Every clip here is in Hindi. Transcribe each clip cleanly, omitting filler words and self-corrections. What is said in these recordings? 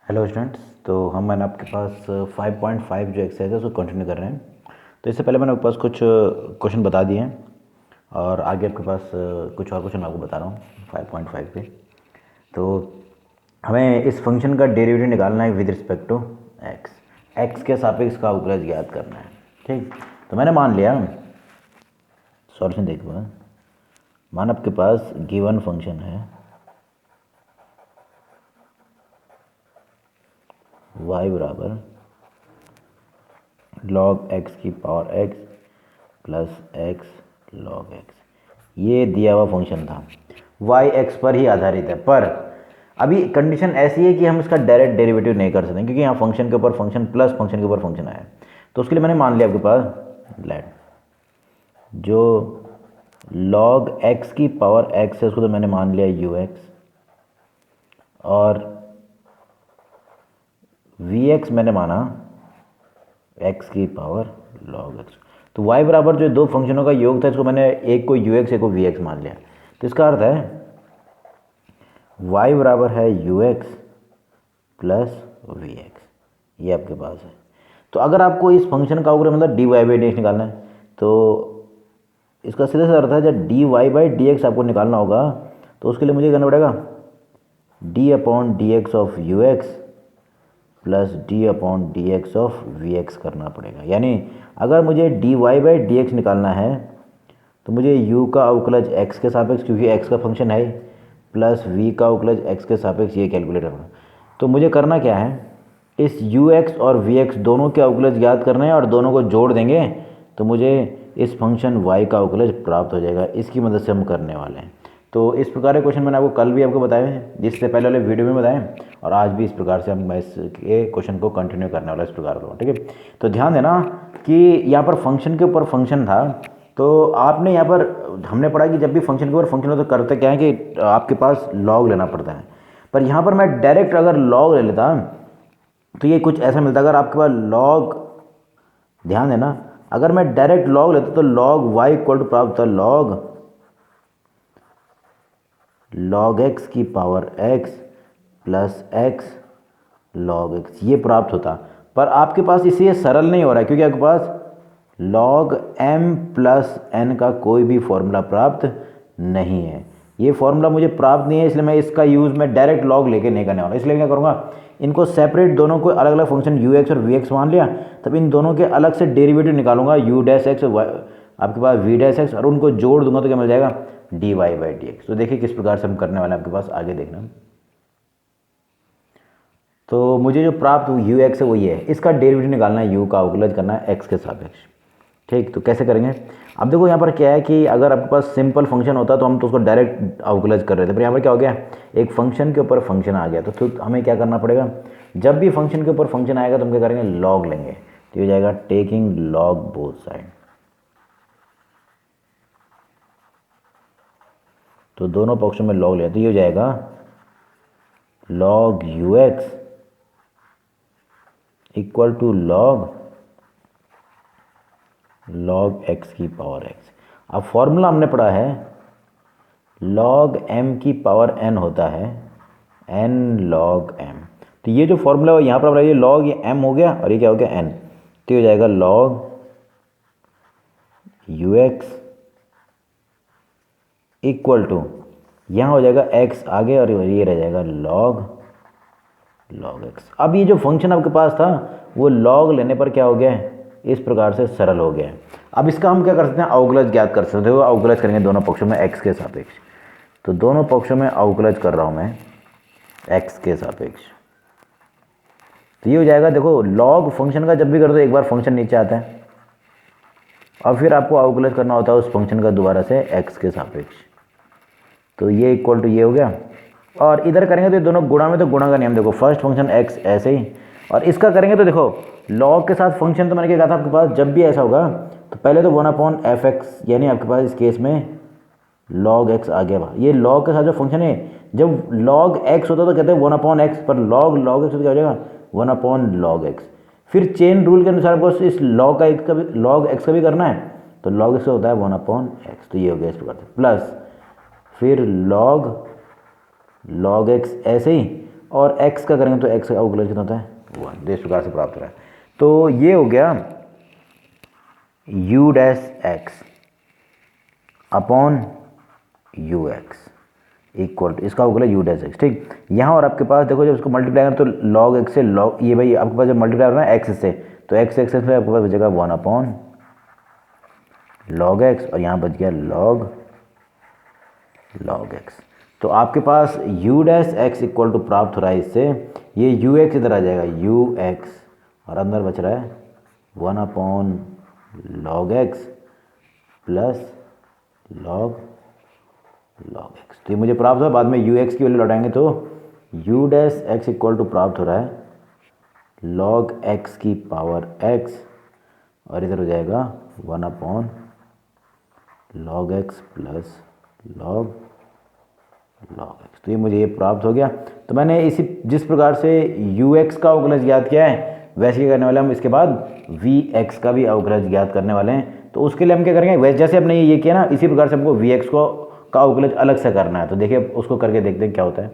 Hello students. तो मैंने आपके पास 5.5 जो एक्सरसाइज है उसको कंटिन्यू कर रहे हैं। तो इससे पहले मैंने आपके पास कुछ क्वेश्चन बता दिए हैं और आगे आपके पास कुछ और क्वेश्चन आपको बता रहा हूँ 5.5 पे। तो हमें इस फंक्शन का डेरिवेटिव निकालना है with respect to x. X के सापेक्ष का अवकलज ज्ञात करना है। ठीक, तो मैंने मान लिया, सॉल्यूशन देखो। मान आपके पास गिवन फंक्शन है y बराबर log x की power x plus x log x, ये दिया हुआ फंक्शन था, y x पर ही आधारित है। पर अभी कंडीशन ऐसी है कि हम इसका डायरेक्ट डेरिवेटिव नहीं कर सकते क्योंकि यहाँ फंक्शन के ऊपर फंक्शन प्लस फंक्शन के ऊपर फंक्शन आया है। तो उसके लिए मैंने मान लिया आपके पास लेट जो log x की पावर x है उसको तो मैंने मान लिया ux, और vx मैंने माना x की पावर log x। तो y बराबर जो दो फंक्शनों का योग था इसको मैंने एक को ux एक को vx मान लिया। तो इसका अर्थ है y बराबर है ux प्लस vx, ये आपके पास है। तो अगर आपको इस फंक्शन का अवकलन मतलब dy बाई डी एक्स निकालना है तो इसका सीधा सा अर्थ है जब dy बाई डी एक्स आपको निकालना होगा तो उसके लिए मुझे करना पड़ेगा d upon D x of U x plus D upon D x of we X करना पड़ेगा। यानी अगर मुझे D Y by D x निकालना है तो मुझे u का अवकलज x के सापेक्ष, क्योंकि x का फंक्शन है, प्लस v का अवकलज x के सापेक्ष ये कैलकुलेट करना। तो मुझे करना क्या है, इस ux और vx दोनों के अवकलज ज्ञात करने हैं और दोनों को जोड़ देंगे तो मुझे इस फंक्शन y का अवकलज प्राप्त हो जाएगा। इसकी मदद से हम करने वाले हैं। तो इस प्रकार के क्वेश्चन मैंने आपको कल भी आपको बताए हैं, जिससे पहले वाले वीडियो में बताएं, और आज भी इस प्रकार से मैं इस क्वेश्चन को कंटिन्यू करने वाला इस प्रकार का। ठीक है, तो ध्यान देना कि यहाँ पर फंक्शन के ऊपर फंक्शन था। तो आपने यहाँ पर हमने पढ़ा कि जब भी फंक्शन के ऊपर फंक्शन हो तो करते क्या है कि आपके पास लॉग लेना पड़ता है। पर यहाँ पर मैं डायरेक्ट अगर लॉग ले लेता तो ये कुछ ऐसा मिलता। अगर आपके पास लॉग, ध्यान देना, अगर मैं डायरेक्ट लॉग लेता तो लॉग वाई इक्वल टू प्राप्त होता लॉग एक्स की power x plus x log x, ये प्राप्त होता। पर आपके पास इसे सरल नहीं हो रहा है क्योंकि आपके पास लॉग एम प्लस एन का कोई भी फॉर्मूला प्राप्त नहीं है। ये फॉर्मूला मुझे प्राप्त नहीं है, इसलिए मैं इसका यूज़ मैं डायरेक्ट लॉग लेके नहीं करने वाला। इसलिए क्या करूँगा, इनको सेपरेट दोनों को अलग अलग फंक्शन यू एक्स और वी एक्स मान लिया, तब इन दोनों के अलग से डेरिवेटिव निकालूंगा यू डैश एक्स आपके पास वी डैश एक्स, और उनको जोड़ दूंगा तो क्या मिल जाएगा D Y by D X. तो देखिए किस प्रकार से हम करने वाले हैं, आपके पास आगे देखना। तो मुझे जो प्राप्त यू एक्स है वो ये है, इसका डेरिवेटिव निकालना है, यू का अवकलज करना है एक्स के सापेक्ष। ठीक, तो कैसे करेंगे, अब देखो यहाँ पर क्या है कि अगर आपके पास सिंपल फंक्शन होता तो हम तो उसको डायरेक्ट अवकलज कर रहे थे, पर यहाँ पर क्या हो गया, एक फंक्शन के ऊपर फंक्शन आ गया। तो हमें क्या करना पड़ेगा, जब भी फंक्शन के ऊपर फंक्शन आएगा तो हम क्या करेंगे, लॉग लेंगे। तो ये हो जाएगा टेकिंग लॉग बोथ साइड। तो दोनों पक्षों में लॉग लिया तो ये हो जाएगा log you x equal to log x की पावर एक्स। अब फॉर्मूला हमने पढ़ा है लॉग एम की पावर एन होता है एन लॉग एम। तो ये जो फॉर्मूला है यहाँ पर ये लॉग, ये एम हो गया और ये क्या हो गया एन। तो ये हो जाएगा log you x equal to, यहाँ हो जाएगा एक्स आगे और ये रह जाएगा लॉग एक्स। अब ये जो फंक्शन आपके पास था वो लॉग लेने पर क्या हो गया है, इस प्रकार से सरल हो गया है। अब इसका हम क्या कर सकते हैं, अवकलज ज्ञात कर सकते हो। अवकलज करेंगे दोनों पक्षों में एक्स के सापेक्ष। तो दोनों पक्षों में अवकलज कर रहा हूँ मैं एक्स के सापेक्ष। तो ये हो जाएगा, देखो लॉग फंक्शन का जब भी कर दो एक बार फंक्शन नीचे आता है और फिर आपको अवकलज करना होता है उस फंक्शन का दोबारा से एक्स के सापेक्ष। तो ये इक्वल टू ये हो गया, और इधर करेंगे तो दोनों गुणा में, तो गुणा का नियम देखो, फर्स्ट फंक्शन एक्स ऐसे ही, और इसका करेंगे तो देखो लॉग के साथ फंक्शन, तो मैंने क्या कहा था आपके पास, जब भी ऐसा होगा तो पहले तो 1/f(x), यानी आपके पास इस केस में log x आ गया। ये log के साथ जो फंक्शन है, जब log x होता तो कहते हैं 1/x, पर log x तो क्या हो जाएगा 1/log x। फिर चेन रूल के अनुसार आपको इस log x का भी करना है, तो log x का होता है 1/x। तो ये हो गया इस प्रकार से, प्लस फिर log x ऐसे ही, और x का करेंगे तो x का अवकलज कितना होता है 1। इस प्रकार से प्राप्त हो रहा है। तो ये हो गया u dash x upon you x equal to इसका अवकलज u डैश x, ठीक। यहाँ और आपके पास देखो जब इसको मल्टीप्लाई करें तो log x से log, ये भाई आपके पास जब मल्टीप्लाई हो रहा है x से, तो x x में आपके पास बचेगा 1 अपॉन log x और यहाँ बच गया log x। तो आपके पास u dash x equal to प्राप्त हो रहा है इससे, ये u x इधर आ जाएगा u x और अंदर बच रहा है 1 upon log x plus log x। तो ये मुझे प्राप्त हुआ। बाद में u x की वैल्यू लौटाएंगे तो u dash x equal to प्राप्त हो रहा है log x की पावर x और इधर हो जाएगा 1 upon log x plus log x। तो ये मुझे ये प्राप्त हो गया। तो मैंने इसी जिस प्रकार से ux का अवकलज ज्ञात किया है वैसे ही करने वाले हम इसके बाद vx का भी अवकलज ज्ञात करने वाले हैं। तो उसके लिए हम क्या करेंगे, वैसे जैसे हमने ये किया ना इसी प्रकार से हमको vx को का अवकलज अलग से करना है। तो देखिए उसको करके देखते हैं क्या होता है।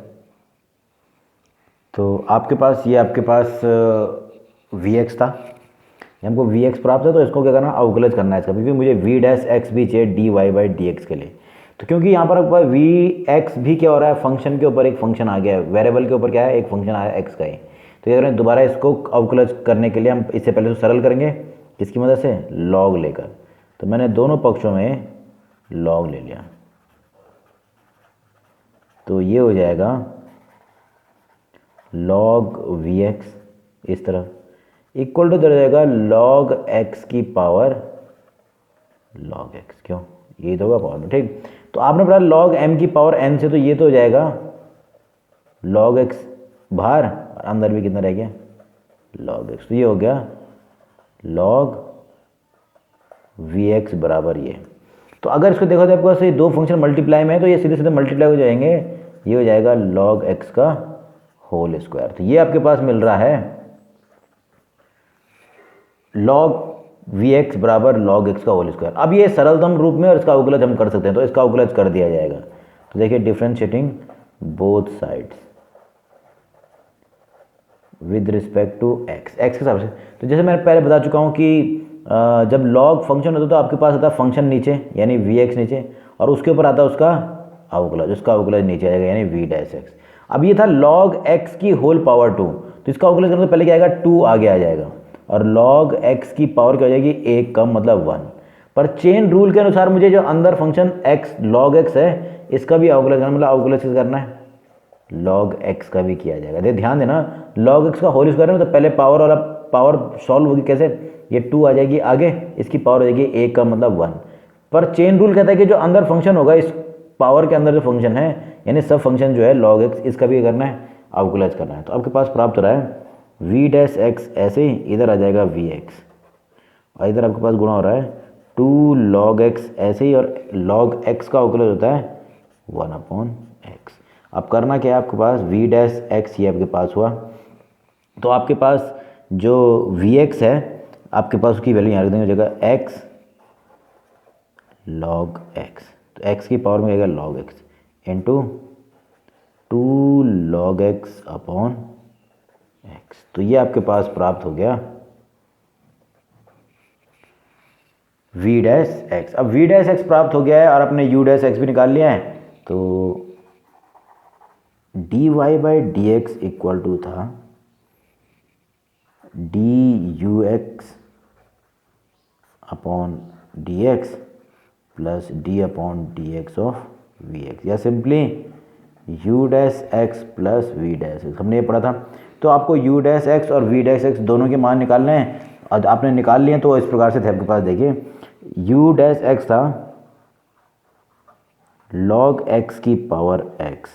तो आपके पास ये आपके पास vx था, हमको vx प्राप्त है तो इसको क्या करना अवकलज करना है इसका, क्योंकि मुझे v डैश x भी चाहिए dy/dx के लिए। तो क्योंकि यहाँ पर आपके पास vx भी क्या हो रहा है, फंक्शन के ऊपर एक फंक्शन आ गया है, वेरिएबल के ऊपर क्या है एक फंक्शन आया है x का ही। तो ये करें दोबारा इसको अवकलज करने के लिए हम इससे पहले तो सरल करेंगे किसकी मदद से, log लेकर। तो मैंने दोनों पक्षों में log ले लिया, तो ये हो जाएगा log vx इस तरफ इक्वल टू हो जाएगा log x की पावर log x, क्यों ये तो होगा पावर में, ठीक। तो आपने पढ़ा log m की पावर n से, तो ये तो हो जाएगा log x बाहर और अंदर भी कितना रह गया log x। तो ये हो गया log vx बराबर ये। तो अगर इसको देखो तो आपके पास ये दो फंक्शन मल्टीप्लाई में है तो ये सीधे सीधे मल्टीप्लाई हो जाएंगे, ये हो जाएगा log x का होल स्क्वायर। तो ये आपके पास मिल रहा है log vx बराबर log x का होल स्क्वायर। अब ये सरलतम रूप में और इसका अवकलज हम कर सकते हैं, तो इसका अवकलज कर दिया जाएगा। तो देखिए differentiating both sides with respect to x के हिसाब से। तो जैसे मैंने पहले बता चुका हूँ कि जब log फंक्शन होता है तो आपके पास आता है फंक्शन नीचे यानी vx नीचे, और उसके ऊपर आता है उसका अवकलज, उसका अवकलज नीचे आएगा यानी v डैश x। अब ये था log x की होल पावर 2, तो इसका अवकलज करने से पहले क्या आएगा 2 आगे आ जाएगा, और log x की पावर क्या हो जाएगी 1 कम मतलब 1। पर चेन रूल के अनुसार मुझे जो अंदर फंक्शन x log x है इसका भी अवकलज करना, मतलब अवकलज करना है log x का भी किया जाएगा। ध्यान देना log x का होल स्क्वायर है तो पहले पावर वाला पावर सॉल्व होगी कैसे, ये 2 आ जाएगी आगे, इसकी पावर हो जाएगी 1 का मतलब 1। पर चेन रूल कहता है कि जो अंदर फंक्शन होगा इस पावर के अंदर जो फंक्शन है यानी सब फंक्शन जो है log x इसका भी करना है अवकलज करना है। तो आपके पास प्राप्त हो रहा है v डैश x ऐसे ही, इधर आ जाएगा vx और इधर आपके पास गुणा हो रहा है 2 log x ऐसे ही, और log x का अवकलज होता है 1 अपॉन x। अब करना क्या है आपके पास v डैश x ये आपके पास हुआ, तो आपके पास जो vx है आपके पास उसकी वैल्यू यहाँ रख देंगे, हो जाएगा x log x। तो x की पावर में आएगा log x into 2 log x upon x। तो ये आपके पास प्राप्त हो गया v डैश x। अब v डैश x प्राप्त हो गया है और अपने u डैश x भी निकाल लिया है, तो dy/dx इक्वल टू था dux upon dx plus d upon dx of vx, या simply u dash x plus v dash x। हमने ये पढ़ा था। तो आपको u डैश x और v डैश x दोनों के मान निकालने हैं, और आपने निकाल लिए तो इस प्रकार से थे आपके पास। देखिए u डैश x था log x की पावर x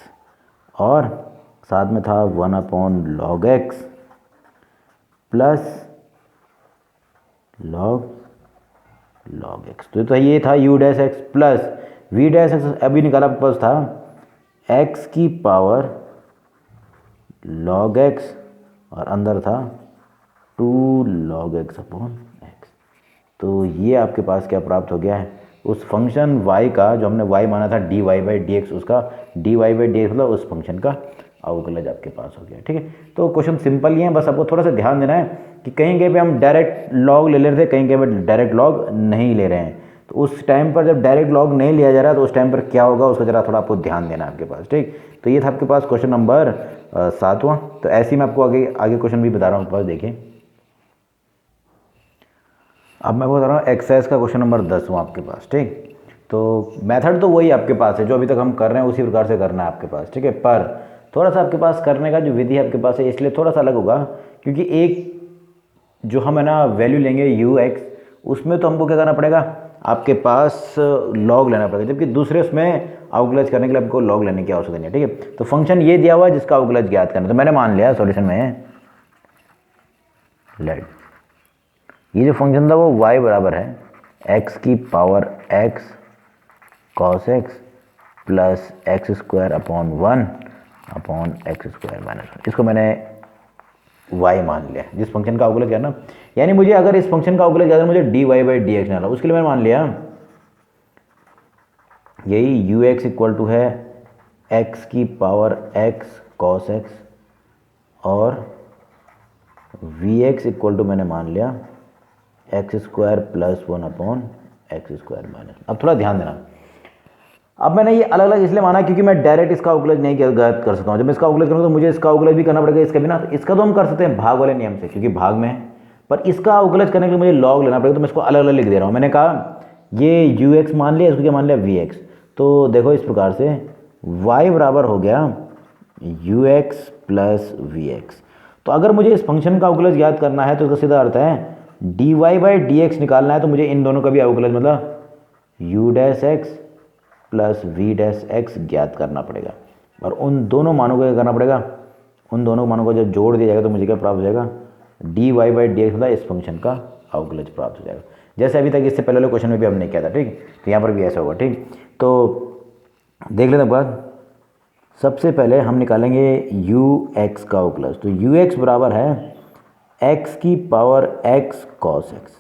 और साथ में था 1 upon log x plus log x। तो ये था u dash x plus v dash x अभी निकाला आपके पास था x की पावर log x और अंदर था 2 log x अपॉन x। तो ये आपके पास क्या प्राप्त हो गया है, उस फंक्शन y का जो हमने y माना था dy/dx, उसका dy/dx मतलब उस फंक्शन का अवकलज आपके पास हो गया। ठीक है, तो क्वेश्चन सिंपल ही है, बस आपको थोड़ा सा ध्यान देना है कि कहीं कहीं पे हम डायरेक्ट लॉग ले रहे थे, कहीं कहीं पे डायरेक्ट लॉग नहीं ले रहे हैं। तो उस टाइम पर जब डायरेक्ट लॉग नहीं लिया जा रहा तो उस टाइम पर क्या होगा उसका जरा थोड़ा आपको ध्यान देना है आपके पास। ठीक, तो ये था आपके पास क्वेश्चन नंबर 7वां। तो ऐसे ही मैं आपको आगे आगे क्वेश्चन भी बता रहा हूँ आपके पास। देखिए अब मैं बता रहा हूँ एक्सरसाइज का क्वेश्चन नंबर 10वां आपके पास। ठीक, तो मेथड तो वही आपके पास है जो अभी तक हम कर रहे हैं, उसी प्रकार से करना है आपके पास। ठीक है, पर थोड़ा सा आपके पास करने का जो विधि आपके पास है इसलिए थोड़ा सा अलग होगा, क्योंकि एक जो हम है ना वैल्यू लेंगे यू एक्स, उसमें तो हमको क्या करना पड़ेगा, आपके पास लॉग लेना पड़ेगा, जबकि दूसरे उसमें अवकलज करने के लिए आपको लॉग लेने की आवश्यकता नहीं है। ठीक है, तो फंक्शन ये दिया हुआ है जिसका अवकलज ज्ञात करना, तो मैंने मान लिया सॉल्यूशन में लेट ये जो फंक्शन था वो y बराबर है x की power x cos x plus x square upon 1 upon x square minus 1, इसको मैंने y मान लिया जिस फंक्शन का अवकलज करना। यानी मुझे अगर इस फंक्शन का अवकलज करना मुझे dy बाई डी एक्स निकालना, उसके लिए मैंने मान लिया यही यू एक्स इक्वल टू है x की पावर x cos x और वी एक्स इक्वल टू मैंने मान लिया x square plus 1 upon x square minus. अब थोड़ा ध्यान देना, अब मैंने ये अलग अलग इसलिए माना क्योंकि मैं डायरेक्ट इसका अवकलज नहीं कर सकता हूँ। जब मैं इसका अवकलज करूँगा तो मुझे इसका अवकलज भी करना पड़ेगा इसके बिना। तो इसका तो हम कर सकते हैं भाग वाले नियम से क्योंकि भाग में है, पर इसका अवकलज करने के लिए मुझे लॉग लेना पड़ेगा, तो मैं इसको अलग अलग लिख दे रहा हूँ। मैंने कहा ये यू एक्स मान लिया, इसको क्या मान लिया वी एक्स। तो देखो इस प्रकार से y बराबर हो गया u x plus v x. तो अगर मुझे इस फंक्शन का अवकलज याद करना है तो इसका सीधा अर्थ है d Y by D x निकालना है, तो मुझे इन दोनों का भी अवकलज मतलब u dash x plus v dash x ज्ञात करना पड़ेगा। और उन दोनों मानों को क्या करना पड़ेगा, उन दोनों मानों को जब जोड़ दिया जाएगा तो मुझे क्या प्राप्त हो जाएगा, D Y by D x मतलब इस फंक्शन का अवकलज प्राप्त हो जाएगा। जैसे अभी तक इससे पहले वाले क्वेश्चन में भी हमने किया था। ठीक, तो यहाँ पर भी ऐसा होगा। ठीक, तो देख लेते हैं बात। सबसे पहले हम निकालेंगे यू एक्स का अवकलज। तो यू एक्स बराबर है x की पावर x cos x।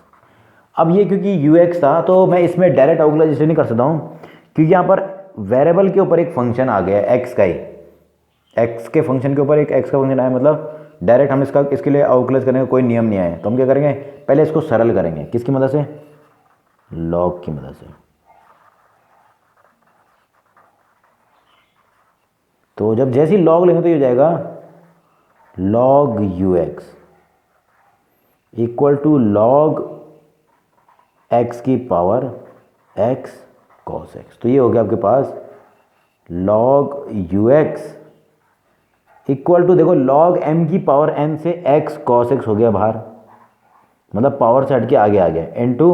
अब ये क्योंकि यू एक्स था तो मैं इसमें डायरेक्ट अवकलज इसलिए नहीं कर सकता हूँ क्योंकि यहाँ पर वेरिएबल के ऊपर एक फंक्शन आ गया x का ही, x के फंक्शन के ऊपर एक x का फंक्शन आया, मतलब डायरेक्ट हम इसके लिए अवकलज करने का कोई नियम नहीं आया। तो हम क्या करेंगे, पहले इसको सरल करेंगे किसकी मदद से, लॉग की मदद से। तो जब जैसे ही लॉग लेंगे तो ये हो जाएगा log you x equal to log x की पावर एक्स कॉस एक्स। तो ये हो गया आपके पास log you x equal to, देखो लॉग एम की पावर एन से एक्स कॉस एक्स हो गया बाहर, मतलब पावर से हट के आगे आ गया, इनटू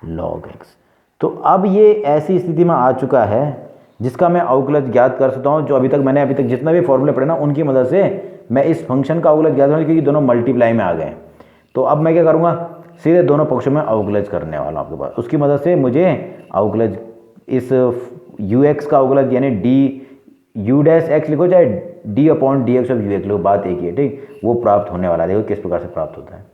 लॉग एक्स। तो अब ये ऐसी स्थिति में आ चुका है जिसका मैं अवकलज ज्ञात कर सकता हूँ। जो अभी तक जितना भी फॉर्मूले पढ़े ना उनकी मदद से मैं इस फंक्शन का अवकलज ज्ञात करूँगा क्योंकि दोनों मल्टीप्लाई में आ गए। तो अब मैं क्या करूँगा, सीधे दोनों पक्षों में अवकलज करने वाला हूँ आपके पास। उसकी मदद से मुझे अवकलज इस यू एक्स का अवकलज यानी डी यू डैश एक्स लिखो चाहे D upon D x of U x लिखो, बात एक ही है। ठीक, वो प्राप्त होने वाला है। देखो किस प्रकार से प्राप्त होता है।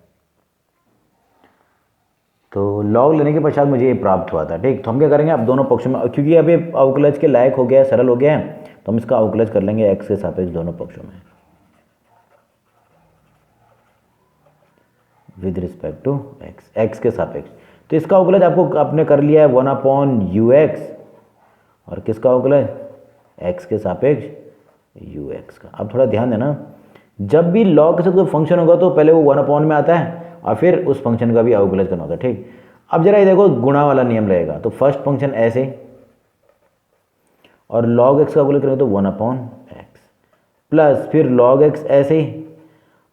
तो लॉग लेने के पश्चात मुझे ये प्राप्त हुआ था। ठीक, तो हम क्या करेंगे, अब दोनों पक्षों में, क्योंकि अब ये अवकलज के लायक हो गया है, सरल हो गया है, तो हम इसका अवकलज कर लेंगे एक्स के सापेक्ष दोनों पक्षों में with respect to x, x के सापेक्ष। तो इसका अवकलज आपने कर लिया है 1 अपॉन यू एक्स और किसका अवकलज, एक्स के सापेक्ष यू एक्स का। अब थोड़ा ध्यान देना, जब भी लॉग से कोई फंक्शन होगा तो पहले वो 1 अपॉन में आता है और फिर उस फंक्शन का भी अवकलज करना होता है। ठीक, अब जरा ये देखो गुणा वाला नियम रहेगा, तो फर्स्ट फंक्शन ऐसे और लॉग एक्स का अवकलज करेंगे तो 1 अपॉन एक्स प्लस फिर लॉग एक्स ऐसे ही।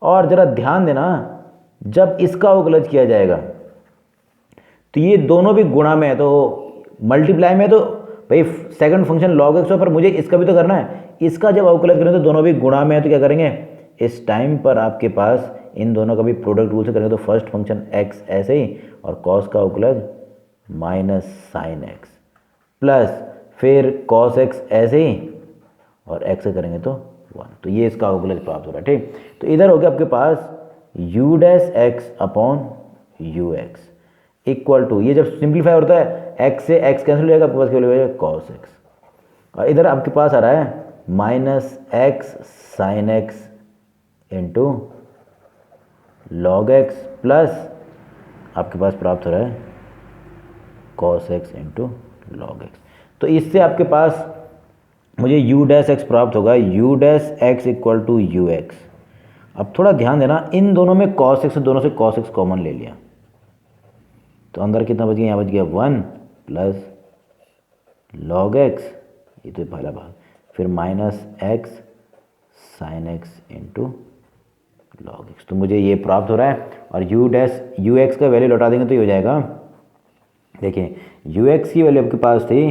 और जरा ध्यान देना, जब इसका अवकलज किया जाएगा तो ये दोनों भी गुणा में है, तो मल्टीप्लाई में, तो भाई सेकंड फंक्शन लॉग एक्स हो पर मुझे इसका भी तो करना है। इसका जब अवकलज करें तो दोनों भी गुणा में है, तो क्या करेंगे, इस टाइम पर आपके पास इन दोनों का भी प्रोडक्ट रूल से करेंगे तो फर्स्ट फंक्शन एक्स ऐसे ही और कॉस का अवकलज माइनस साइन एक्स प्लस फिर कॉस एक्स ऐसे ही और एक्स से करेंगे तो 1। तो ये इसका अवकलज प्राप्त हो रहा है। ठीक, तो इधर हो गया आपके पास u dash x upon you x equal to, ये जब सिंप्लीफाई होता है एक्स से एक्स कैंसिल हो जाएगा, आपके पास केवल हो जाएगा कॉस एक्स। और इधर आपके पास आ रहा है minus x sine x into log x plus आपके पास प्राप्त हो रहा है cos x into log x. तो इससे आपके पास मुझे यू डैश एक्स प्राप्त होगा, u dash x equal to u x. अब थोड़ा ध्यान देना, इन दोनों में कॉस एक्स, दोनों से कॉस एक्स कॉमन ले लिया, तो अंदर कितना बच गया, यहाँ बच गया 1 प्लस लॉग एक्स, ये तो पहला भाग, फिर minus x sine x into log x. तो मुझे ये प्राप्त हो रहा है, और यू डैश यू एक्स का वैल्यू लौटा देंगे तो ये हो जाएगा, देखिए यू एक्स की वैल्यू आपके पास थी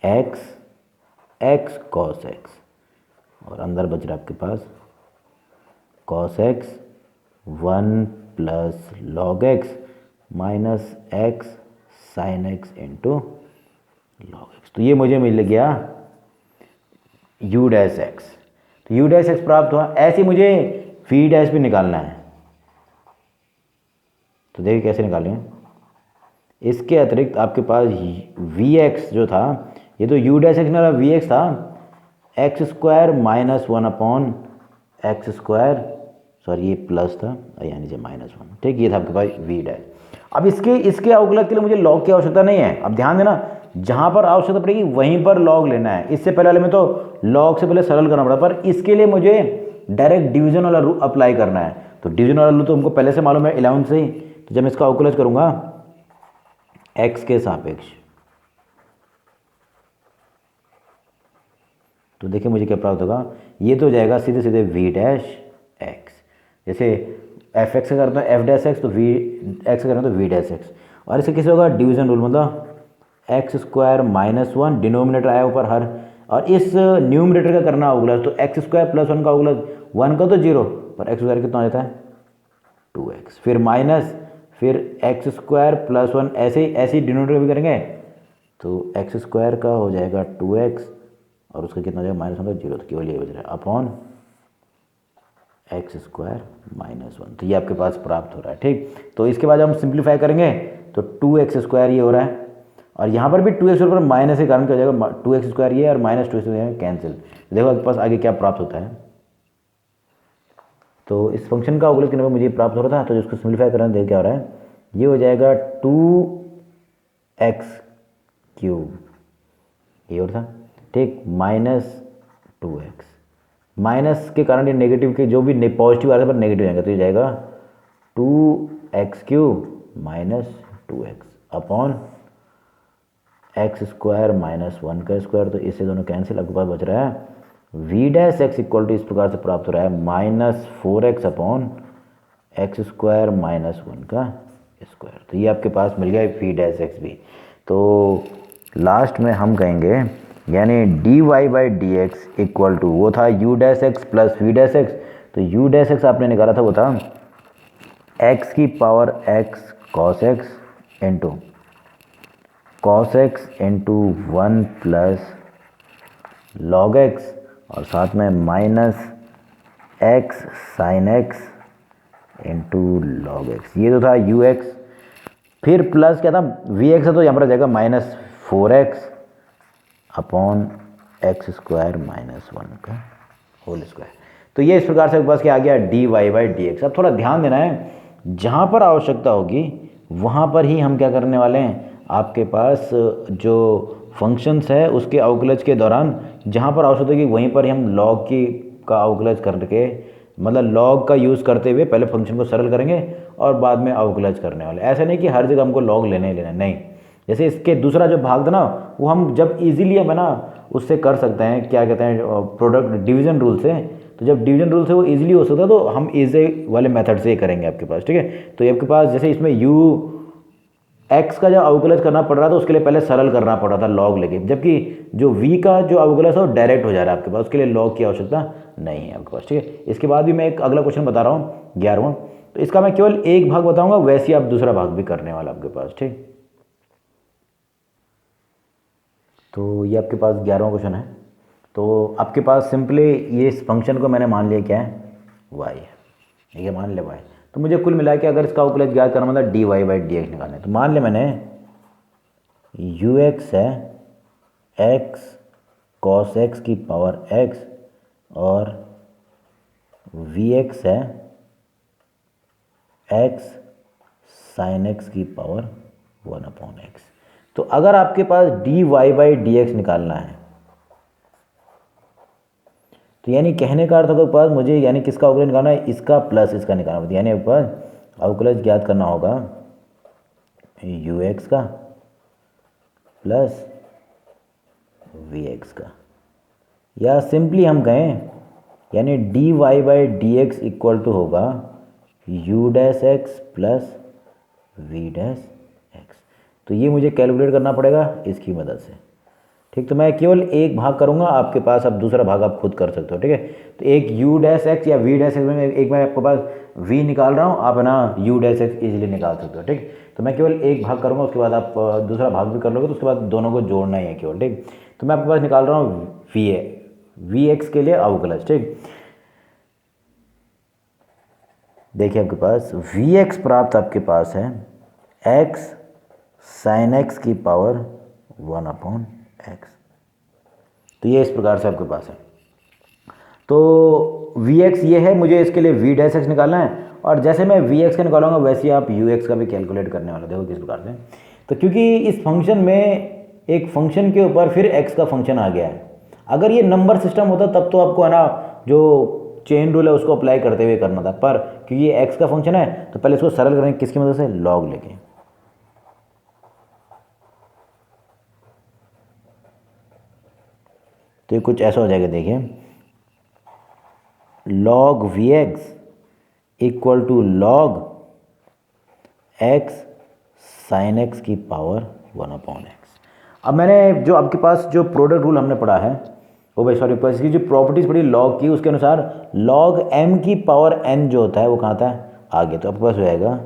एक्स एक्स कॉस एक्स, और अंदर बच रहा आपके पास cos x 1 plus log x minus x sine x into log x. तो ये मुझे मिल गया यू डैश एक्स। तो यू डैश एक्स प्राप्त हुआ। ऐसे मुझे वी डैश भी निकालना है, तो देखिए कैसे निकालें। इसके अतिरिक्त आपके पास वी एक्स जो था, ये तो यू डैश एक्स ना वी एक्स था, x square minus 1 upon x square, sorry ये प्लस था यानी से माइनस 1, ठीक, ये था आपके पास वी डैश। अब इसके अवकलज के लिए मुझे लॉग की आवश्यकता नहीं है। अब ध्यान देना, जहाँ पर आवश्यकता पड़ेगी वहीं पर लॉग लेना है। इससे पहले वाले में तो लॉग से पहले सरल करना पड़ा, पर इसके लिए मुझे डायरेक्ट डिवीजन वाला रूल अप्लाई करना है। तो डिवीजन वाला रूल तो हमको पहले से मालूम है 11 से ही। तो जब मैं इसका अवकलज करूँगा एक्स के सापेक्ष, तो देखिए मुझे क्या प्राप्त होगा, ये तो हो जाएगा सीधे सीधे वी डैश एक्स। जैसे एफ एक्स का करता हूँ एफ डैश एक्स, तो वी एक्स का करना तो वी डैश एक्स। और इसे किसे होगा डिवीजन रूल, मतलब एक्स स्क्वायर माइनस 1, डिनोमिनेटर आया ऊपर हर, और इस न्यूमिनेटर का करना अवकलज, तो एक्स स्क्वायर प्लस 1 का अवकलज, 1 का तो 0, पर एक्स स्क्वायर कितना हो जाता है 2x, फिर माइनस, फिर एक्स स्क्वायर प्लस 1, ऐसे ही डिनोमिनेटर भी करेंगे, तो एक्स स्क्वायर का हो जाएगा 2x, और उसका कितना हो जाएगा माइनस 1 का 0, तो केवल ये बच रहा है अपॉन एक्स स्क्वायर माइनस 1। तो ये आपके पास प्राप्त हो रहा है, ठीक। तो इसके बाद हम सिंप्लीफाई करेंगे तो 2x स्क्वायर ये हो रहा है, और यहाँ पर भी 2x पर माइनस के कारण क्या हो जाएगा 2x स्क्वायर ये और माइनस 2x कैंसिल। देखो आपके पास आगे क्या प्राप्त होता है। तो इस फंक्शन का अवकलज करने पर मुझे प्राप्त हो रहा था, तो जिसको सिंप्लीफाई करना देख क्या हो रहा है, ये हो जाएगा 2x क्यूब, ये हो रहा था, ठीक, माइनस 2x, माइनस के कारण ये नेगेटिव के जो भी पॉजिटिव आ रहा है पर नेगेटिव जाएगा, तो ये जाएगा 2x cube minus 2x upon x square minus 1 का स्क्वायर, तो इससे दोनों कैंसिल, आपके पास बच रहा है v dash x equal to इस प्रकार से प्राप्त हो रहा है minus 4x upon x square minus 1 का स्क्वायर। तो ये आपके पास मिल गया वी डैश एक्स भी। तो लास्ट में हम कहेंगे यानी d Y by D x equal to, वो था u dash x plus v dash x, तो यू डैश एक्स आपने निकाला था वो था एक्स की power x cos x into cos x into 1 plus log x, और साथ में minus x sine x into log x, ये तो था यू एक्स, फिर प्लस क्या था वी एक्स है, तो यहाँ पर आ जाएगा minus 4x upon x square minus 1 का होल स्क्वायर। तो ये इस प्रकार से बस क्या आ गया d Y by D x. अब थोड़ा ध्यान देना है, जहाँ पर आवश्यकता होगी वहाँ पर ही हम क्या करने वाले हैं, आपके पास जो फंक्शंस है उसके अवकलज के दौरान जहाँ पर आवश्यकता होगी वहीं पर ही हम लॉग की का अवकलज करके, मतलब लॉग का यूज़ करते हुए पहले फंक्शन को सरल करेंगे और बाद में अवकलज करने वाले। ऐसा नहीं कि हर जगह हमको लॉग लेना ही लेना, नहीं। जैसे इसके दूसरा जो भाग था ना, वो हम जब इजीली हम है ना उससे कर सकते हैं, क्या कहते हैं प्रोडक्ट डिवीजन रूल से। तो जब डिवीजन रूल से वो इजीली हो सकता है, तो हम इजी वाले मेथड से ही करेंगे आपके पास, ठीक है। तो आपके पास जैसे इसमें यू एक्स का जब अवकलज करना पड़ रहा था उसके लिए पहले सरल करना पड़ रहा था लॉग लेके, जबकि जो वी का जो अवकलज है वो डायरेक्ट हो जा रहा है आपके पास, उसके लिए लॉग की आवश्यकता नहीं है आपके पास, ठीक है। इसके बाद भी मैं एक अगला क्वेश्चन बता रहा हूँ 11वां, तो इसका मैं केवल एक भाग बताऊंगा, वैसे ही आप दूसरा भाग भी करने वाला आपके पास, ठीक। तो ये आपके पास 11वां क्वेश्चन है। तो आपके पास सिंपली ये इस फंक्शन को मैंने मान लिया क्या है वाई है, ये मान लिया वाई। तो मुझे कुल मिला के अगर इसका अवकलज ज्ञात करना मतलब d Y by D x निकालना है। तो मान लिया मैंने यू एक्स है एक्स कॉस एक्स की पावर एक्स और वी एक्स है एक्स साइन एक्स की पावर 1/x। तो अगर आपके पास dy बाई डी एक्स निकालना है तो यानी कहने का अर्थ आपके पास मुझे यानी किसका अवकलज निकालना है, इसका प्लस इसका निकालना होता है, यानी आपके पास अवकलज ज्ञात करना होगा यू एक्स का प्लस वी एक्स का, या सिंपली हम कहें यानी dy by D x equal to होगा u dash x plus v dash x. तो ये मुझे कैलकुलेट करना पड़ेगा इसकी मदद से, ठीक। तो मैं केवल एक भाग करूंगा, आपके पास अब दूसरा भाग आप खुद कर सकते हो, ठीक है। तो एक यू डैश एक्स या वी डैश एक्स में एक मैं आपके पास वी निकाल रहा हूँ, आप है ना यू डैश एक्स इजीली निकाल सकते हो, ठीक। तो मैं केवल एक भाग करूँगा, उसके बाद आप दूसरा भाग भी कर लोगे, तो उसके बाद दोनों को जोड़ना ही है केवल, ठीक। तो मैं आपके पास निकाल रहा हूँ वी एक्स के लिए अवकलज, ठीक। देखिए आपके पास वी एक्स प्राप्त आपके पास है एक्स साइन एक्स की पावर 1/x। तो ये इस प्रकार से आपके पास है। तो वी एक्स ये है, मुझे इसके लिए वी डैश एक्स निकालना है, और जैसे मैं वी एक्स का निकालूंगा वैसे ही आप यू एक्स का भी कैलकुलेट करने वाले, देखो किस प्रकार से। तो क्योंकि इस फंक्शन में एक फंक्शन के ऊपर फिर एक्स का फंक्शन आ गया है, अगर ये नंबर सिस्टम होता तब तो आपको है ना जो चेन रूल है उसको अप्लाई करते हुए करना था, पर क्योंकि ये एक्स का फंक्शन है तो पहले इसको सरल करेंगे किसकी मदद से, लॉग लेके। तो ये कुछ ऐसा हो जाएगा, देखिए log v x equal to log x sine x की पावर 1/x। अब मैंने जो आपके पास जो प्रोडक्ट रूल हमने पढ़ा है वो भाई सॉरी इसकी जो प्रॉपर्टीज पढ़ी लॉग की, उसके अनुसार लॉग m की पावर n जो होता है वो कहाँ आता है, आगे। तो आपके पास हो जाएगा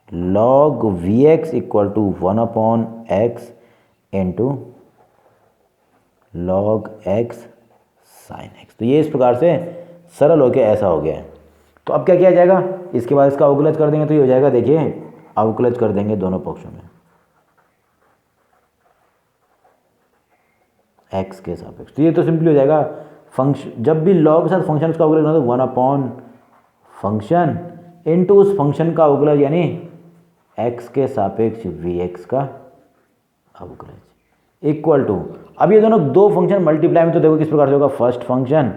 log v x equal to 1/x into log x sine x. तो ये इस प्रकार से सरल होके ऐसा हो गया है। तो अब क्या किया जाएगा, इसके बाद इसका अवकलज कर देंगे तो ये हो जाएगा, देखिए अवकलज कर देंगे दोनों पक्षों में एक्स के सापेक्ष। तो ये तो सिंपली हो जाएगा फंक्शन, जब भी लॉग के साथ फंक्शन उसका अवकलज होना तो 1/फंक्शन इंटू उस फंक्शन का अवकलज यानी एक्स के सापेक्ष वी एक्स का अवकलज इक्वल टू, अब ये दोनों दो फंक्शन मल्टीप्लाई में तो देखो किस प्रकार से होगा, first function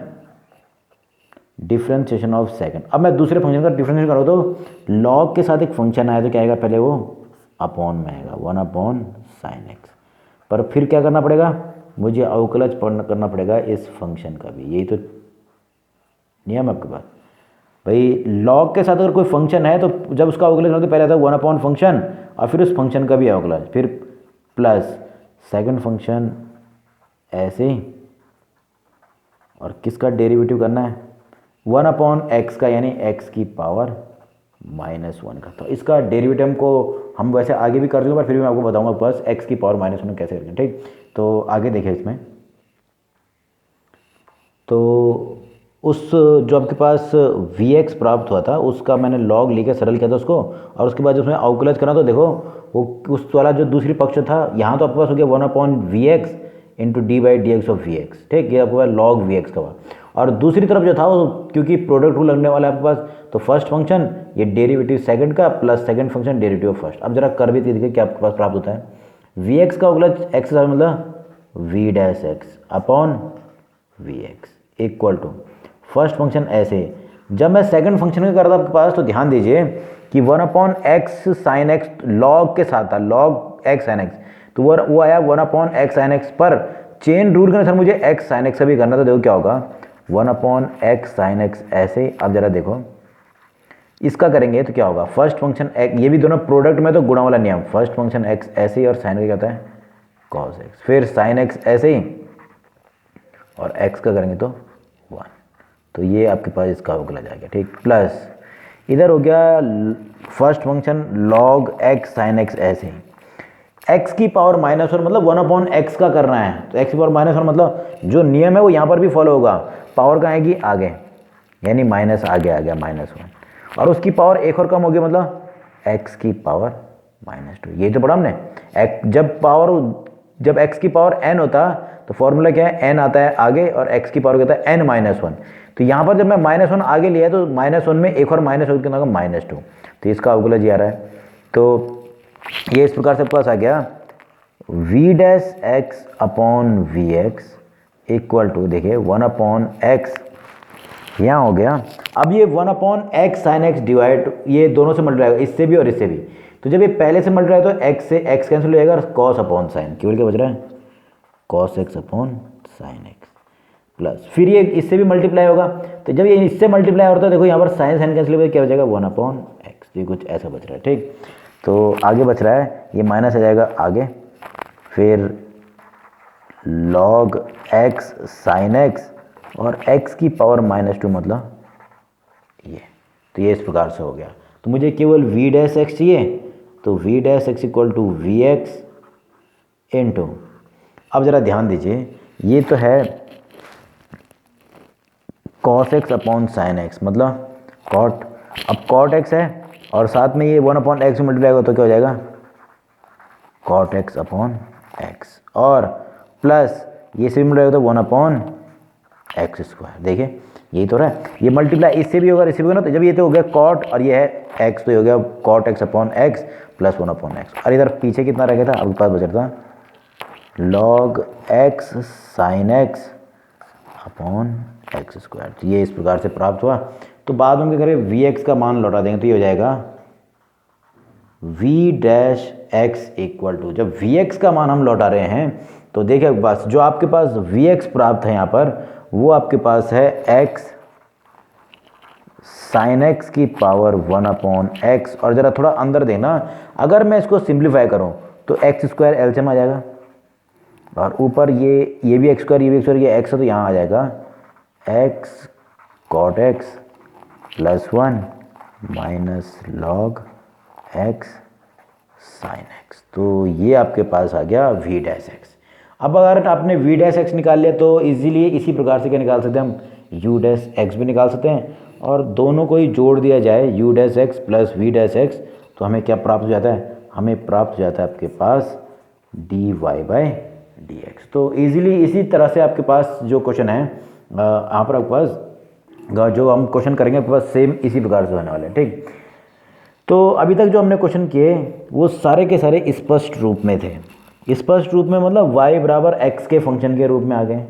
differentiation of second. अब मैं दूसरे फंक्शन का डिफरेंशिएशन करूँ तो लॉग के साथ एक फंक्शन आया तो क्या आएगा, पहले वो अपॉन में आएगा 1/sin x, पर फिर क्या करना पड़ेगा, मुझे अवकलज करना पड़ेगा इस फंक्शन का भी, यही तो नियम है आपके पास भाई। लॉग के साथ अगर कोई फंक्शन है तो जब उसका अवकलज होता है पहले आता है 1/फंक्शन और फिर उस फंक्शन का भी अवकलज, फिर प्लस सेकंड फंक्शन ऐसे, और किसका डेरिवेटिव करना है 1/x का यानी x की पावर -1 का। तो इसका डेरिवेटिव को हम वैसे आगे भी कर देंगे पर फिर भी मैं आपको बताऊंगा बस x की पावर -1 कैसे करेंगे, ठीक। तो आगे देखिए इसमें, तो उस जो आपके पास vx प्राप्त हुआ था उसका मैंने लॉग लेकर सरल किया था उसको, और उसके बाद उसमें अवकलज करना तो देखो वो उस वाला जो दूसरी पक्ष था यहाँ तो आपके पास हो गया 1/vx into d by D x of we x, ठीक। ये आपके पास लॉग वी एक्स का हुआ, और दूसरी तरफ जो था वो क्योंकि प्रोडक्ट रूल लगने वाला है आपके पास, तो फर्स्ट फंक्शन ये डेरिवेटिव सेकंड का plus second function derivative of first. अब जरा कर भी देखिए क्या आपके पास प्राप्त होता है, वी एक्स का अवकलज एक्स का मतलब v dash x upon v x equal to first function ऐसे। जब मैं सेकंड फंक्शन का कर रहा था आपके पास तो ध्यान दीजिए कि 1/x साइन एक्स लॉग के साथ था, लॉग एक्स साइन एक्स, तो वो आया 1/x साइन एक्स, पर चेन रूल के अनुसार मुझे x साइन एक्स का भी करना, तो देखो क्या होगा 1/x साइन एक्स ऐसे। अब जरा देखो इसका करेंगे तो क्या होगा, फर्स्ट फंक्शन x, ये भी दोनों प्रोडक्ट में तो गुणा वाला नियम, फर्स्ट फंक्शन x ऐसे ही और साइन का क्या होता है cos x, फिर साइन x ऐसे ही और x का करेंगे तो 1। तो ये आपके पास इसका अवकलज आ गया, ठीक। प्लस इधर हो गया first function log x sine x ऐसे ही, x की पावर -1 मतलब 1/x का करना है, तो x की पावर -1 मतलब जो नियम है वो यहाँ पर भी फॉलो होगा, पावर का आएगी आगे यानी माइनस आगे आ गया -1, और उसकी पावर एक और कम हो गई मतलब x की पावर -2। ये तो पढ़ा हमने, जब x की पावर n होता तो फॉर्मूला क्या है, n आता है आगे और x की पावर कहता है n-1। तो यहाँ पर जब मैं -1 आगे लिया तो -1 में एक और माइनस होगा कितना होगा, -2। तो इसका अवकलज ये आ रहा है। तो ये इस प्रकार से आपके पास आ गया v डैश x अपॉन वी एक्स इक्वल टू, देखिए 1/x यहाँ हो गया। अब ये 1/x साइन एक्स डिवाइड, ये दोनों से मल्टीप्लाई होगा, इससे भी और इससे भी। तो जब ये पहले से मल्टीप्लाई तो x से x कैंसिल हो जाएगा और cos अपॉन साइन, केवल क्या बच रहा है, cos x upon sine x plus, फिर ये इससे भी मल्टीप्लाई होगा। तो जब ये इससे मल्टीप्लाई होता है देखो यहाँ पर साइन साइन कैंसिल हो क्या हो जाएगा, 1/x। ये कुछ ऐसा बच रहा है, ठीक। तो आगे बच रहा है ये माइनस आ जाएगा आगे, फिर log x साइन एक्स और x की पावर -2 मतलब ये। तो ये इस प्रकार से हो गया। तो मुझे केवल v डैश x चाहिए, तो v dash x equal to v x into, अब ज़रा ध्यान दीजिए ये तो है cos x upon sine x मतलब cot, अब cot x है और साथ में ये 1/x में मल्टीप्लाई होगा तो क्या हो जाएगा, cot x अपॉन एक्स, और प्लस ये से भी मल्टीप्लाई होगा तो 1/x²। देखिए यही तो रहा है, ये मल्टीप्लाई इससे भी होगा इससे भी होगा ना। तो जब ये तो हो गया cot और ये है x, तो ये हो गया cot x upon x plus 1/x। और इधर पीछे कितना रह गया था, आपके पास बच रहा था log x sine x upon x²। तो ये इस प्रकार से प्राप्त हुआ। तो बाद में क्या करें, vx का मान लौटा देंगे तो ये हो जाएगा v dash x equal to, जब vx का मान हम लौटा रहे हैं तो देखिए बस जो आपके पास vx प्राप्त है यहाँ पर, वो आपके पास है x साइन एक्स की पावर 1/x। और ज़रा थोड़ा अंदर देना, अगर मैं इसको सिंप्लीफाई करूँ तो x² एलसीएम आ जाएगा, और ऊपर ये भी x², ये भी x², ये x है तो यहाँ आ जाएगा x cot x plus 1 minus log x sign x. तो ये आपके पास आ गया v डैश x। अब अगर आपने v डैश x निकाल लिया तो इजीली इसी प्रकार से क्या निकाल सकते हैं हम, u डैश x भी निकाल सकते हैं, और दोनों को ही जोड़ दिया जाए u dash x plus v dash x, तो हमें क्या प्राप्त हो जाता है, हमें प्राप्त हो जाता है आपके पास dy/dx। तो इजीली इसी तरह से आपके पास जो क्वेश्चन है यहाँ पर आपके पास जो हम क्वेश्चन करेंगे आपके पास सेम इसी प्रकार से होने वाले हैं, ठीक। तो अभी तक जो हमने क्वेश्चन किए वो सारे के सारे स्पष्ट रूप में थे। स्पष्ट रूप में मतलब y बराबर x के फंक्शन के रूप में आ गए,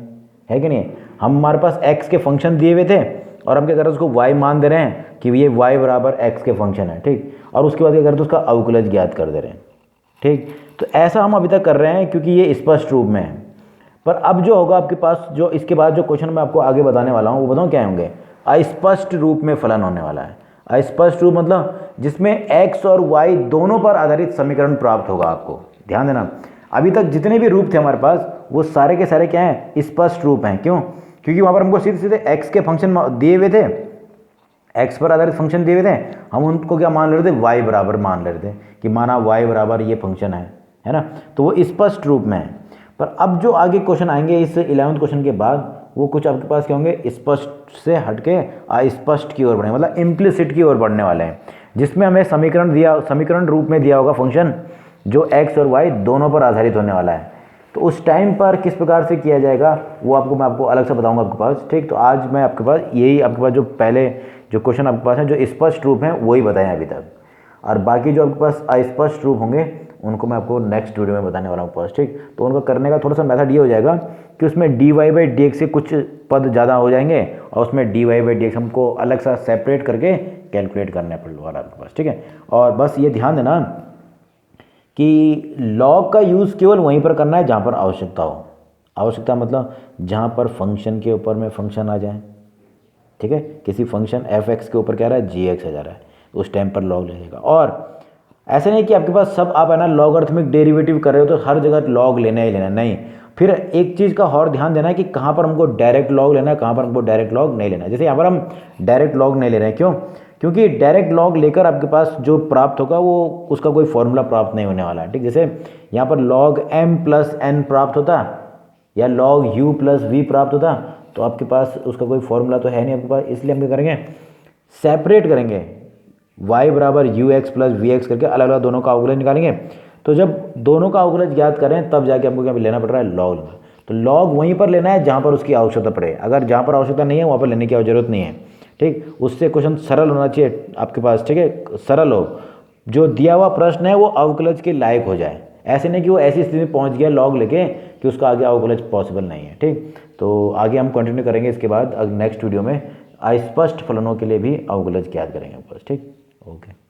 है कि नहीं। हमारे पास x के फंक्शन दिए हुए थे और हम क्या कर रहे हैं, उसको y मान दे रहे हैं कि ये y बराबर x के फंक्शन है, ठीक। और उसके बाद क्या कर रहे हैं, उसका अवकलज ज्ञात कर दे रहे हैं, ठीक। तो ऐसा हम अभी तक कर रहे हैं क्योंकि ये स्पष्ट रूप में है। पर अब जो होगा आपके पास, जो इसके बाद जो क्वेश्चन मैं आपको आगे बताने वाला हूँ वो बताऊँ क्या होंगे, अस्पष्ट रूप में फलन होने वाला है। अस्पष्ट रूप मतलब जिसमें x और y दोनों पर आधारित समीकरण प्राप्त होगा। आपको ध्यान देना, अभी तक जितने भी रूप थे हमारे पास वो सारे के सारे क्या हैं, स्पष्ट रूप हैं। क्यों, क्योंकि वहाँ पर हमको सीधे सीधे x के फंक्शन दिए हुए थे, x पर आधारित फंक्शन दिए हुए थे, हम उनको क्या मान ले रहे थे, y बराबर मान ले रहे थे कि माना y बराबर ये फंक्शन है ना। तो वो स्पष्ट रूप में है। पर अब जो आगे क्वेश्चन आएंगे इस 11वें क्वेश्चन के बाद, वो कुछ आपके पास क्या होंगे, स्पष्ट से हटके अस्पष्ट की ओर बढ़े, मतलब इम्प्लिसिट की ओर बढ़ने वाले हैं, जिसमें हमें समीकरण रूप में दिया होगा फंक्शन जो x और y दोनों पर आधारित होने वाला है। तो उस टाइम पर किस प्रकार से किया जाएगा वो मैं आपको अलग से बताऊंगा आपके पास, ठीक। तो आज मैं आपके पास यही आपके पास जो पहले जो क्वेश्चन आपके पास हैं जो स्पष्ट रूप हैं वही बताएं अभी तक, और बाकी जो आपके पास अस्पष्ट रूप होंगे उनको मैं आपको नेक्स्ट वीडियो में बताने वाला हूँ पास, ठीक। तो उनका करने का थोड़ा सा मेथड ये हो जाएगा कि उसमें dy/dx से कुछ पद ज़्यादा हो जाएंगे और उसमें dy/dx हमको अलग सा सेपरेट करके कैलकुलेट करना पड़ेगा आपके पास, ठीक है। और बस ये ध्यान देना कि लॉग का यूज़ केवल वहीं पर करना है जहाँ पर आवश्यकता हो। आवश्यकता मतलब जहाँ पर फंक्शन के ऊपर में फंक्शन आ जाए, ठीक है। किसी फंक्शन f(x) के ऊपर क्या रहा है, gx आ जा रहा है, उस टाइम पर लॉग ले लेगा। और ऐसा नहीं कि आपके पास सब आप है ना लॉगरिथमिक डेरिवेटिव कर रहे हो तो हर जगह लॉग लेना ही लेना, नहीं। फिर एक चीज़ का और ध्यान देना है कि कहाँ पर हमको डायरेक्ट लॉग लेना है, कहाँ पर हमको डायरेक्ट लॉग नहीं लेना है। जैसे यहाँ पर हम डायरेक्ट लॉग नहीं ले रहे हैं, क्यों, क्योंकि डायरेक्ट लॉग लेकर आपके पास जो प्राप्त होगा वो उसका कोई फॉर्मूला प्राप्त नहीं होने वाला है, ठीक। जैसे यहाँ पर log m प्लस n प्राप्त होता या log u प्लस v प्राप्त होता, तो आपके पास उसका कोई फॉर्मूला तो है नहीं आपके पास, इसलिए हम क्या करेंगे, सेपरेट करेंगे, y बराबर ux प्लस वी एक्स करके अलग अलग दोनों का अवकलज निकालेंगे। तो जब दोनों का अवकलज ज्ञात करें तब जाके हमको क्या लेना पड़ रहा है, लॉग लेना। तो लॉग वहीं पर लेना है जहाँ पर उसकी आवश्यकता पड़े, अगर जहाँ पर आवश्यकता नहीं है वहाँ पर लेने की ज़रूरत नहीं है, ठीक। उससे क्वेश्चन सरल होना चाहिए आपके पास, ठीक है, सरल हो, जो दिया हुआ प्रश्न है वो अवकलज के लायक हो जाए, ऐसे नहीं कि वो ऐसी स्थिति में पहुंच गया लॉग लेके कि उसका आगे अवकलज पॉसिबल नहीं है, ठीक। तो आगे हम कंटिन्यू करेंगे इसके बाद नेक्स्ट वीडियो में अस्पष्ट फलनों के लिए भी अवकलज ज्ञात करेंगे बस, ठीक। ओके।